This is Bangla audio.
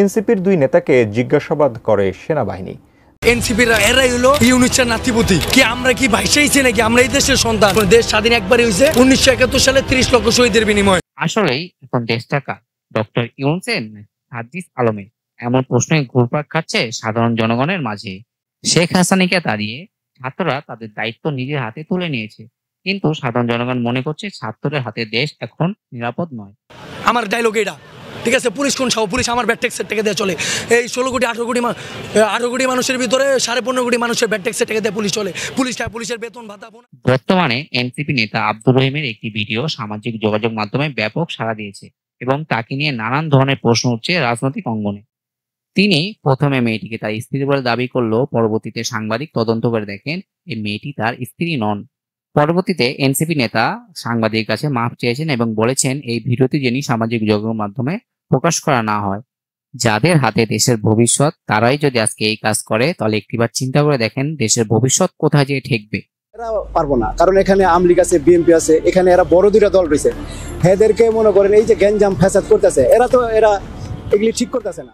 এনসিপির দুই নেতাকে জিজ্ঞাসাবাদ করে সেনাবাহিনী। এনসিপিরা এরাই হলো ইউনিটের নাতিপতি। কি আমরা কি ভাইসাইছি নাকি? আমরা এই দেশের সন্তান। দেশ স্বাধীন একবারই হয়েছে 1971 সালে 30 লক্ষ শহীদের বিনিময়। আসলেই এখন দেশটা কার, ডক্টর ইউনূসের সার্জিস আলমের? এমন প্রশ্নে ঘুরপাক খাচ্ছে সাধারণ জনগণের মাঝে। শেখ হাসিনাকে তাড়িয়ে ছাত্ররা তাদের দায়িত্ব নিজের হাতে তুলে নিয়েছে, কিন্তু সাধারণ জনগণ মনে করছে ছাত্রদের হাতে দেশ এখন নিরাপদ নয়। আমার ডায়লগ এটা, ঠিক আছে? পুলিশ কোন সহ? পুলিশ আমার ব্যাট ট্যাক্সের টাকা দিয়ে চলে। এই 16 কোটি 18 কোটি মানুষের ভিতরে 15.5 কোটি মানুষের ব্যাট ট্যাক্সের টাকা দিয়ে পুলিশ চলে। পুলিশের বেতন ভাতা। বর্তমানে এনসিপি নেতা আব্দুর রহিমের একটি ভিডিও সামাজিক যোগাযোগ মাধ্যমে ব্যাপক সাড়া দিয়েছে এবং তাকে নিয়ে নানান ধরনের প্রশ্ন উঠছে রাজনৈতিক অঙ্গনে। তিনি প্রথমে মেয়েটিকে তার স্ত্রী বলে দাবি করলেও পরবর্তীতে সাংবাদিক তদন্ত করে দেখেন এই মেয়েটি তার স্ত্রী নন। পরবর্তীতে এনসিপি নেতা সাংবাদিকের কাছে মাপ চেয়েছেন এবং বলেছেন এই ভিডিওটি যেন সামাজিক যোগাযোগ মাধ্যমে প্রকাশ করা না হয়। যাদের হাতে দেশের ভবিষ্যৎ তারাই যদি আজকে এই কাজ করে, তাহলে একটিবার চিন্তা করে দেখেন দেশের ভবিষ্যৎ কোথায় যেয়ে ঠেকবে। এরা পারবো না, কারণ এখানে আওয়ামী লীগ আছে, বিএনপি আছে, এখানে এরা বড় দুইটা দল রয়েছে। এদেরকে মনে করেন এই যে গ্যাঞ্জাম ফ্যাসাদ করতেছে, এরা এগুলি ঠিক করতেছে না।